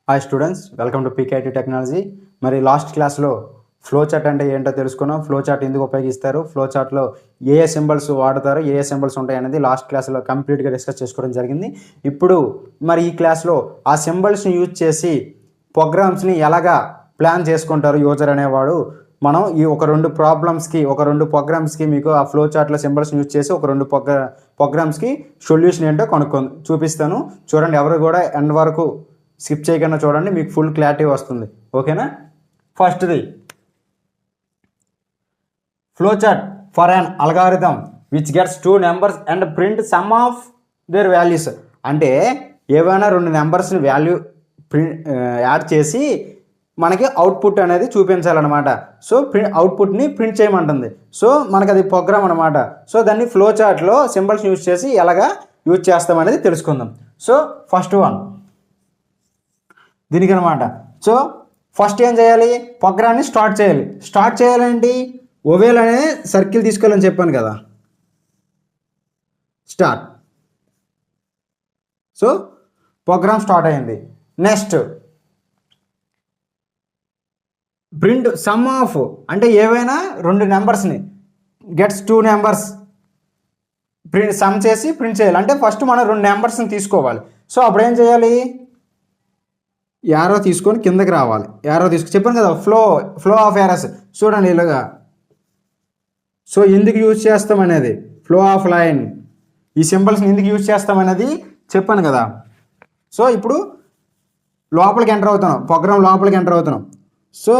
Hi students, welcome to PKT technology. మరి last క్లాస్లో flow chart అంటే ఏంటో తెలుసుకున్నాం. ఫ్లో చార్ట్ ఎందుకు ఉపయోగిస్తారు, ఫ్లో చార్ట్లో ఏ సింబల్స్ వాడతారు, ఏ సింబల్స్ ఉంటాయి అనేది లాస్ట్ క్లాస్లో కంప్లీట్గా డిస్కస్ చేసుకోవడం జరిగింది. ఇప్పుడు మరి ఈ క్లాస్లో ఆ సింబల్స్ని యూజ్ చేసి ప్రోగ్రామ్స్ని ఎలాగా ప్లాన్ చేసుకుంటారు యూజర్ అనేవాడు, మనం ఈ ఒక రెండు ప్రోగ్రామ్స్కి మీకు ఆ ఫ్లో చార్ట్లో సింబల్స్ని యూజ్ చేసి ఒక రెండు ప్రోగ్రామ్స్కి సొల్యూషన్ ఏంటో చూపిస్తాను. చూడండి, ఎవరు కూడా ఎండ్ వరకు స్కిప్ చేయకుండా చూడండి, మీకు ఫుల్ క్లారిటీ వస్తుంది. ఓకేనా? ఫస్ట్ది flow chart for an algorithm which gets 2 numbers and print some of their values. అంటే ఏవైనా 2 నెంబర్స్ని వాల్యూ యాడ్ చేసి మనకి అవుట్పుట్ అనేది చూపించాలన్నమాట. సో అవుట్పుట్ని ప్రింట్ చేయమంటుంది. సో మనకి అది ప్రోగ్రామ్ అనమాట. సో దాన్ని ఫ్లో చార్ట్లో సింబల్స్ యూజ్ చేసి ఎలాగా యూజ్ చేస్తాం అనేది తెలుసుకుందాం. సో ఫస్ట్ వన్ దీనికి అనమాట. సో ఫస్ట్ ఏం చేయాలి, ప్రోగ్రామ్ని స్టార్ట్ చేయాలంటే ఓవేల్ అనే సర్కిల్ తీసుకోవాలని చెప్పాను కదా, స్టార్ట్. సో ప్రోగ్రామ్ స్టార్ట్ అయింది. నెక్స్ట్ ప్రింట్ సమ్ ఆఫ్, అంటే ఏవైనా 2 నెంబర్స్ని గెట్స్ 2 నెంబర్స్ సమ్ చేసి ప్రింట్ చేయాలి. అంటే ఫస్ట్ మనం 2 నెంబర్స్ని తీసుకోవాలి. సో అప్పుడు ఏం చేయాలి, యారో తీసుకొని కిందకి రావాలి. యారో చెప్పాను కదా, ఫ్లో ఆఫ్ యారస్. చూడండి ఇలాగా. సో ఎందుకు యూజ్ చేస్తాం అనేది, ఫ్లో ఆఫ్ లైన్, ఈ సింబల్స్ని ఎందుకు యూజ్ చేస్తాం అనేది చెప్పాను కదా. సో ఇప్పుడు లోపలికి ఎంటర్ అవుతున్నాం, ప్రోగ్రామ్ లోపలికి ఎంటర్ అవుతున్నాం. సో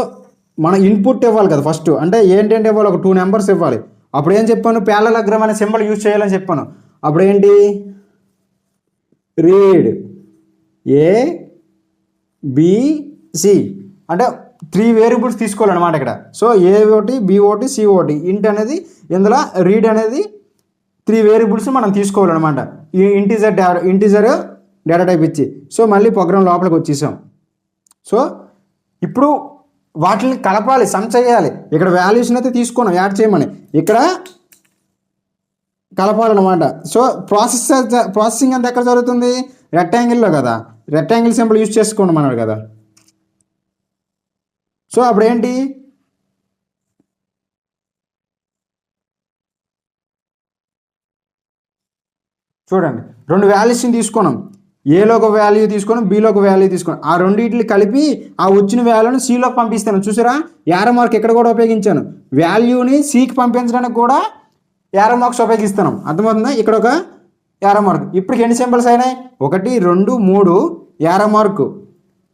మనం ఇన్పుట్ ఇవ్వాలి కదా ఫస్ట్. అంటే ఏంటంటే ఇవ్వాలి, ఒక 2 నెంబర్స్ ఇవ్వాలి. అప్పుడు ఏం చెప్పాను, ప్యారలగ్రామ్ అనే సింబల్ యూజ్ చేయాలని చెప్పాను. అప్పుడు ఏంటి, రీడ్ ABC, అంటే 3 వేరియబుల్స్ తీసుకోవాలన్నమాట ఇక్కడ. సో A ఒకటి, B ఒకటి, C ఒకటి, ఇంట్ అనేది ఇందులో రీడ్ అనేది 3 వేరియబుల్స్ మనం తీసుకోవాలన్నమాట. ఈ ఇంటిజర్ డేటా టైప్ ఇచ్చి. సో మళ్ళీ ప్రోగ్రామ్ లోపలికి వచ్చేసాం. సో ఇప్పుడు వాటిని కలపాలి, సమ్ చేయాలి. ఇక్కడ వాల్యూస్ని అయితే తీసుకున్నాం యాడ్ చేయమని, ఇక్కడ కలపాలన్నమాట. సో ప్రాసెసింగ్ అంతా ఎక్కడ జరుగుతుంది, రెక్టాంగిల్లో కదా. రెక్టాంగిల్ సింబల్ యూజ్ చేసుకోండి మనడు కదా. సో అప్పుడు ఏంటి, చూడండి 2 వాల్యూస్ని తీసుకున్నాం. ఏలో ఒక వాల్యూ తీసుకొని బీలో ఒక వాల్యూ తీసుకున్నాం. ఆ రెండింటిని కలిపి ఆ వచ్చిన వాల్యూని సిలోకి పంపిస్తాను. చూసారా, యారో మార్క్ ఇక్కడ కూడా ఉపయోగించాను. వాల్యూని సికి పంపించడానికి కూడా యారో మార్క్స్ ఉపయోగిస్తున్నాం. అర్థమవుతుందా, ఇక్కడ ఒక యారో మార్క్. ఇప్పటికి ఎన్ని సింబల్స్ అయినాయి, 1 2 3 యారో మార్కు,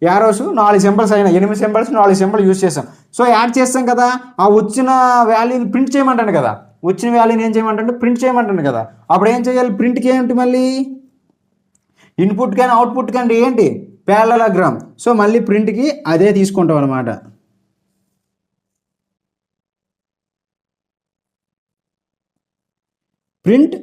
యారోస్ 4 సింబల్స్ అయినాయి. 8 సింబల్స్ 4 సింబల్ యూజ్ చేసాం. సో యాడ్ చేస్తాం కదా, ఆ వచ్చిన వాల్యూని ప్రింట్ చేయమంటాను కదా. వచ్చిన వాల్యూని ఏం చేయమంటే ప్రింట్ చేయమంటాను కదా. అప్పుడు ఏం చేయాలి, ప్రింట్కి ఏంటి, మళ్ళీ ఇన్పుట్ కానీ అవుట్పుట్ కానీ ఏంటి, ప్యారలగ్రామ్. సో మళ్ళీ ప్రింట్కి అదే తీసుకుంటాం అనమాట. ప్రింట్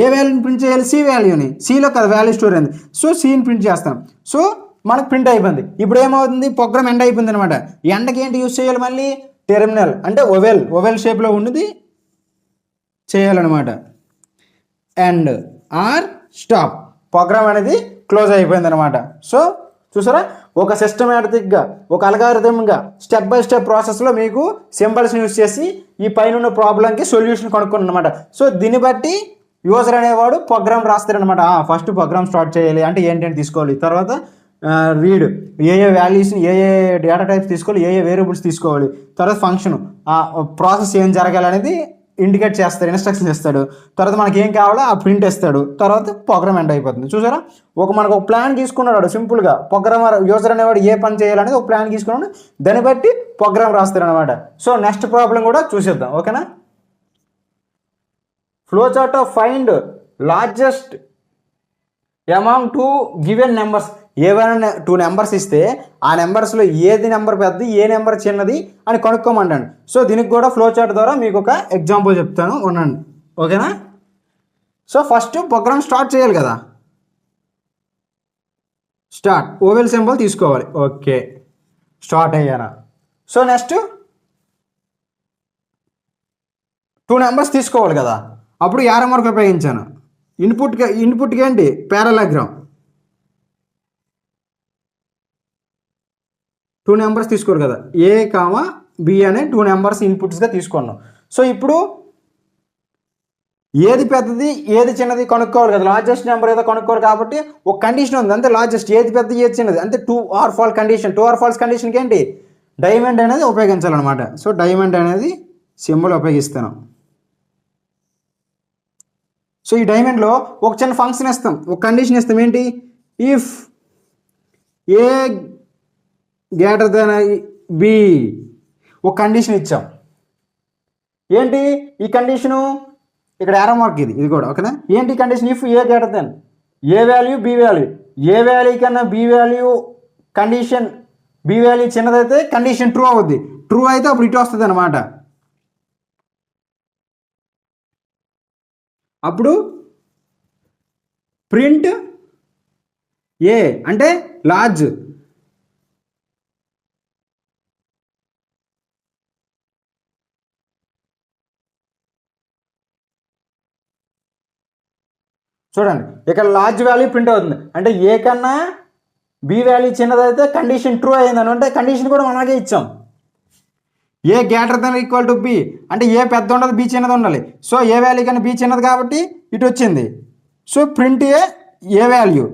ఏ వాల్యూని ప్రింట్ చేయాలి, సి వాల్యూని. సిలో కదా వాల్యూ స్టోర్ అయింది. సో సిని ప్రింట్ చేస్తాం. సో మనకు ప్రింట్ అయిపోయింది. ఇప్పుడు ఏమవుతుంది, ప్రోగ్రామ్ ఎండ్ అయిపోయింది అనమాట. ఎండకి ఏంటి యూజ్ చేయాలి, మళ్ళీ టెర్మినల్, అంటే ఓవెల్ షేప్లో ఉన్నది చేయాలన్నమాట. అండ్ ఆర్ స్టాప్, ప్రోగ్రామ్ అనేది క్లోజ్ అయిపోయింది అనమాట. సో చూసారా, ఒక సిస్టమేటిక్గా, ఒక అల్గారిథంగా స్టెప్ బై స్టెప్ ప్రాసెస్లో మీకు సింబల్స్ని యూజ్ చేసి ఈ పైన ప్రాబ్లంకి సొల్యూషన్ కనుక్కోండి అనమాట. సో దీన్ని బట్టి యూజర్ అనేవాడు ప్రోగ్రామ్ రాస్తారనమాట. ఫస్ట్ ప్రోగ్రామ్ స్టార్ట్ చేయాలి అంటే ఏంటంటే తీసుకోవాలి, తర్వాత రీడ్ ఏ వాల్యూస్ని, ఏ డేటా టైప్స్ తీసుకోవాలి, ఏ వేరియబుల్స్ తీసుకోవాలి, తర్వాత ఫంక్షన్ ప్రాసెస్ ఏం జరగాలి అనేది ఇండికేట్ చేస్తాడు, ఇన్స్ట్రక్షన్స్ ఇస్తాడు. తర్వాత మనకి ఏం కావాలో ఆ ప్రింట్ ఇస్తాడు. తర్వాత ప్రోగ్రామ్ ఎండ్ అయిపోతుంది. చూసారా, మనకు ఒక ప్లాన్ తీసుకున్నాడు సింపుల్గా. ప్రోగ్రామర్ యూజర్ అనేవాడు ఏ పని చేయాలనేది ఒక ప్లాన్ తీసుకున్నాడు, దాన్ని బట్టి ప్రోగ్రామ్ రాస్తాడు అనమాట. సో నెక్స్ట్ ప్రాబ్లం కూడా చూసేద్దాం. ఓకేనా, flow chart of find largest among 2 given numbers. ఏవైనా 2 నెంబర్స్ ఇస్తే ఆ నెంబర్స్లో ఏది నెంబర్ పెద్దది, ఏ నెంబర్ చిన్నది అని కనుక్కోమంటాను. సో దీనికి కూడా ఫ్లో చార్ట్ ద్వారా మీకు ఒక ఎగ్జాంపుల్ చెప్తాను, ఉండండి. ఓకేనా, సో ఫస్ట్ ప్రోగ్రామ్ స్టార్ట్ చేయాలి కదా. స్టార్ట్ ఓవెల్ సింబల్ తీసుకోవాలి. ఓకే, స్టార్ట్ అయ్యానా. సో నెక్స్ట్ 2 నెంబర్స్ తీసుకోవాలి కదా. అప్పుడు యారో మార్క్ ఉపయోగించాను. ఇన్పుట్కి ఏంటి, ప్యారలగ్రామ్. 2 నెంబర్స్ తీసుకోరు కదా, ఏ కామా బి అనే 2 నెంబర్స్ ఇన్పుట్స్గా తీసుకున్నాం. సో ఇప్పుడు ఏది పెద్దది ఏది చిన్నది కనుక్కోవాలి కదా, లార్జెస్ట్ నెంబర్ ఏదో కనుక్కోవాలి కాబట్టి ఒక కండిషన్ ఉంది అంతే, లార్జెస్ట్ ఏది పెద్దది ఏది చిన్నది అంటే true or false condition. True or false కండిషన్కి ఏంటి, డైమండ్ అనేది ఉపయోగించాలన్నమాట. సో డైమండ్ అనేది సింబల్ ఉపయోగిస్తాను. సో ఈ డైమండ్లో ఒక చిన్న ఫంక్షన్ ఇస్తాం, ఒక కండిషన్ ఇస్తాం, ఏంటి, if A greater than B, ఒక కండిషన్ ఇచ్చాం. ఏంటి ఈ కండిషను, ఇక్కడ యారో మార్క్ ఇది కూడా ఓకేనా. ఏంటి condition, if A greater than A value B value, A value కన్నా B value condition B value చిన్నదైతే కండిషన్ ట్రూ అవుద్ది, ట్రూ అయితే అప్పుడు ఇటు వస్తుంది అనమాట. అప్పుడు ప్రింట్ ఏ అంటే లార్జ్, చూడండి ఇక్కడ లార్జ్ వాల్యూ ప్రింట్ అవుతుంది అంటే ఏ కన్నా బి వాల్యూ చిన్నదైతే కండిషన్ ట్రూ అయిందని, అంటే కండిషన్ కూడా అలాగే ఇచ్చాం. A greater than equal to B అంటే ఏ పెద్ద ఉండదు బి చిన్నది ఉండాలి. సో ఏ వాల్యూ కన్నా బి చిన్నది కాబట్టి ఇటు వచ్చింది. So print A value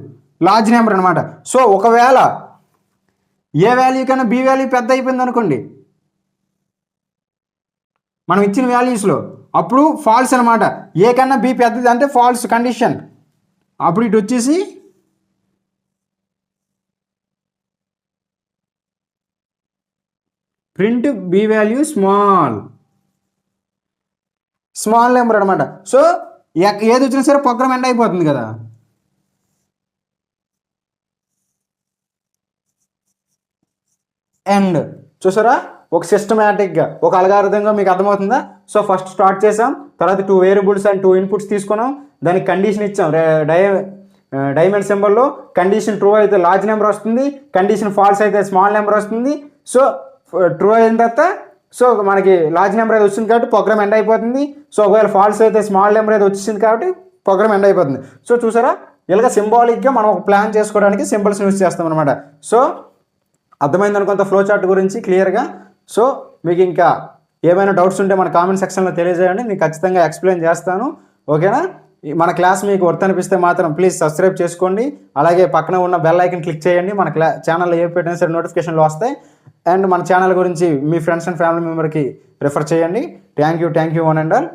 large number అనమాట. సో ఒకవేళ ఏ వాల్యూ కన్నా బి వాల్యూ పెద్ద అయిపోయింది అనుకోండి మనం ఇచ్చిన వాల్యూస్లో, అప్పుడు ఫాల్స్ అనమాట. ఏ కన్నా బి పెద్దది అంటే ఫాల్స్ కండిషన్. అప్పుడు ఇటు వచ్చేసి print B value small number అనమాట. సో ఏది వచ్చినా సరే ప్రోగ్రామ్ ఎండ్ అయిపోతుంది కదా. ఎండ్ చూసారా, ఒక సిస్టమేటిక్గా ఒక అల్గారిథంగా మీకు అర్థమవుతుందా. సో ఫస్ట్ స్టార్ట్ చేసాం, తర్వాత 2 వేరియబుల్స్ అండ్ 2 ఇన్పుట్స్ తీసుకున్నాం, దానికి కండిషన్ ఇచ్చాం. డైమండ్ సింబల్లో కండిషన్ ట్రూ అయితే లార్జ్ నెంబర్ వస్తుంది, కండిషన్ ఫాల్స్ అయితే స్మాల్ నెంబర్ వస్తుంది. సో ట్రూ అయిన తర్వాత సో మనకి లార్జ్ నెంబర్ అయితే వచ్చింది కాబట్టి ప్రోగ్రామ్ ఎండ్ అయిపోతుంది. సో ఒకవేళ ఫాల్స్ అయితే స్మాల్ నెంబర్ అయితే వచ్చింది కాబట్టి ప్రోగ్రామ్ ఎండ్ అయిపోతుంది. సో చూసారా, ఇలాగ సింబాలిక్గా మనం ఒక ప్లాన్ చేసుకోవడానికి సింబల్స్ యూజ్ చేస్తాం అనమాట. సో అర్థమైంది అనుకుంత ఫ్లో చార్ట్ గురించి క్లియర్గా. సో మీకు ఇంకా ఏమైనా డౌట్స్ ఉంటే మన కామెంట్ సెక్షన్లో తెలియజేయండి, నేను ఖచ్చితంగా ఎక్స్ప్లెయిన్ చేస్తాను. ఓకేనా, మన క్లాస్ మీకు వర్త్ అనిపిస్తే మాత్రం ప్లీజ్ సబ్స్క్రైబ్ చేసుకోండి, అలాగే పక్కన ఉన్న బెల్ ఐకన్ క్లిక్ చేయండి. మన ఛానల్లో ఏ పెట్టినా సరే నోటిఫికేషన్లు వస్తాయి. అండ్ మన ఛానల్ గురించి మీ ఫ్రెండ్స్ అండ్ ఫ్యామిలీ మెంబర్కి రిఫర్ చేయండి. Thank you one and all.